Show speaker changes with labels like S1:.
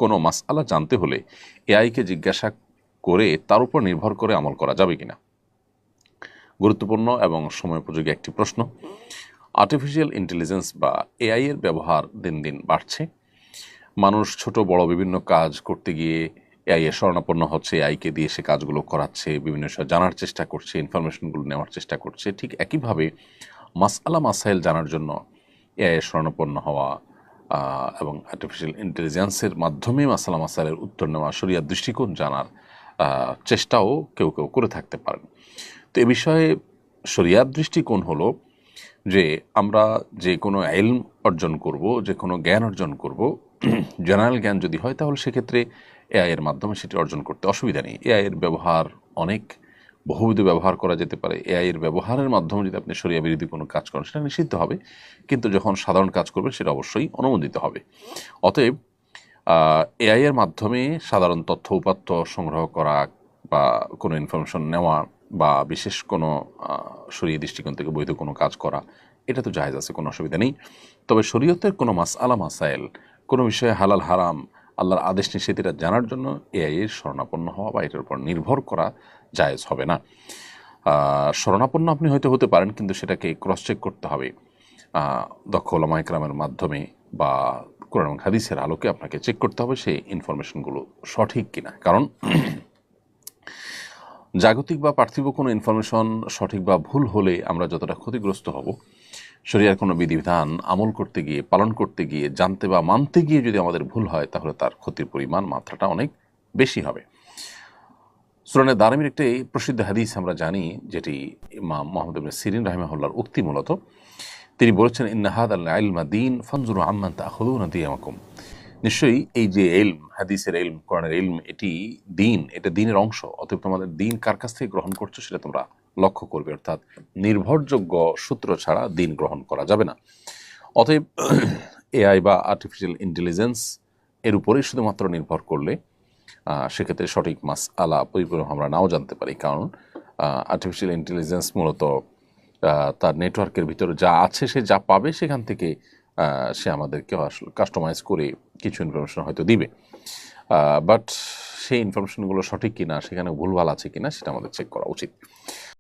S1: কোনো মাসআলা জানতে হলে এআইকে জিজ্ঞাসা করে তার উপর নির্ভর করে আমল করা যাবে কিনা? গুরুত্বপূর্ণ এবং সময়োপযোগী একটি প্রশ্ন। আর্টিফিশিয়াল ইন্টেলিজেন্স বা এআই এর ব্যবহার দিন দিন বাড়ছে। মানুষ ছোট বড় বিভিন্ন কাজ করতে গিয়ে এআই এর শরণাপন্ন হচ্ছে, এআইকে দিয়ে সে কাজগুলো করাচ্ছে, বিভিন্ন বিষয় জানার চেষ্টা করছে, ইনফরমেশনগুলো নেওয়ার চেষ্টা করছে। ঠিক একইভাবে মাসআলা মাসাইল জানার জন্য এআই এর শরণাপন্ন হওয়া এবং আর্টিফিশিয়াল ইন্টেলিজেন্সের মাধ্যমে মাসআলা মাসাইলের উত্তর নেওয়া, শরিয়ার দৃষ্টিকোণ জানার চেষ্টাও কেউ কেউ করে থাকতে পারেন। তো এ বিষয়ে শরিয়ার দৃষ্টিকোণ হলো যে আমরা যে কোনো ইলম অর্জন করব, যে কোনো জ্ঞান অর্জন করব, জেনারেল জ্ঞান যদি হয় তাহলে সেক্ষেত্রে এআই এর মাধ্যমে সেটি অর্জন করতে অসুবিধা নেই। এআই এর ব্যবহার অনেক বহুবিধ ব্যবহার করা যেতে পারে। এআই এর ব্যবহারের মাধ্যমে যদি আপনি শরিয়া বিরোধী কোনো কাজ করেন সেটা নিষিদ্ধ হবে, কিন্তু যখন সাধারণ কাজ করবেন সেটা অবশ্যই অনুমোদিত হবে। অতএব এআই এর মাধ্যমে সাধারণ তথ্য উপাত্ত সংগ্রহ করা বা কোনো ইনফরমেশন নেওয়া বা বিশেষ কোনো শরীয়ী দৃষ্টিকোণ থেকে বৈধ কোনো কাজ করা, এটা তো জায়েজ আছে, কোনো অসুবিধা নেই। তবে শরীয়তের কোনো মাসআলা মাসাইল, কোনো বিষয়ে হালাল হারাম, আল্লাহর আদেশ নিষেধ এটা জানার জন্য এআই এর শরণাপন্ন হওয়া বা এটার উপর নির্ভর করা জায়েজ হবে না। শরণাপন্ন আপনি হয়তো হতে পারেন, কিন্তু সেটাকে ক্রস চেক করতে হবে দক্ষ ওলামা ইকরামের মাধ্যমে বা কোরআন এবং হাদিসের আলোকে আপনাকে চেক করতে হবে সেই ইনফরমেশনগুলো সঠিক কিনা। কারণ জাগতিক বা পার্থিব কোনো ইনফরমেশন সঠিক বা ভুল হলে আমরা যতটা ক্ষতিগ্রস্ত হব, শরিয়ার কোনো বিধিবিধান আমল করতে গিয়ে, পালন করতে গিয়ে, জানতে বা মানতে গিয়ে যদি আমাদের ভুল হয় তাহলে তার ক্ষতির পরিমাণ, মাত্রাটা অনেক বেশি হবে। সুনানে দারমির একটি প্রসিদ্ধ হাদিস আমরা জানি, যেটি ইমাম মুহাম্মদ ইবনে সিরিন রাহিমাহুল্লাহর উক্তি। মূলত তিনি বলেছেন, ইন্না হাদাল ইলমা দীন ফানজুরু আম্মান তাখুযুনা দিয়ামাকুম। নিশ্চয়ই এই যে ইলম, হাদিসের ইলম, কোরআনের ইলম, এটি দিন, এটা দিনের অংশ। অতএব তোমাদের দিন কার কাছ থেকে গ্রহণ করছো সেটা তোমরা লক্ষ্য করবে। অর্থাৎ নির্ভরযোগ্য সূত্র ছাড়া দিন গ্রহণ করা যাবে না। অতএব এআই বা আর্টিফিশিয়াল ইন্টেলিজেন্স এর উপরেই শুধুমাত্র নির্ভর করলে সেক্ষেত্রে সঠিক মাসআলা পরিপূর্ণ আমরা নাও জানতে পারি। কারণ আর্টিফিশিয়াল ইন্টেলিজেন্স মূলত তার নেটওয়ার্কের ভিতরে যা আছে, সে যা পাবে সেখান থেকে সে আমাদেরকে আসলে কাস্টমাইজ করে কিছু ইনফরমেশন হয়তো দিবে, বাট সেই ইনফরমেশনগুলো সঠিক কিনা, সেখানে ভুলভাল আছে কিনা সেটা আমাদের চেক করা উচিত।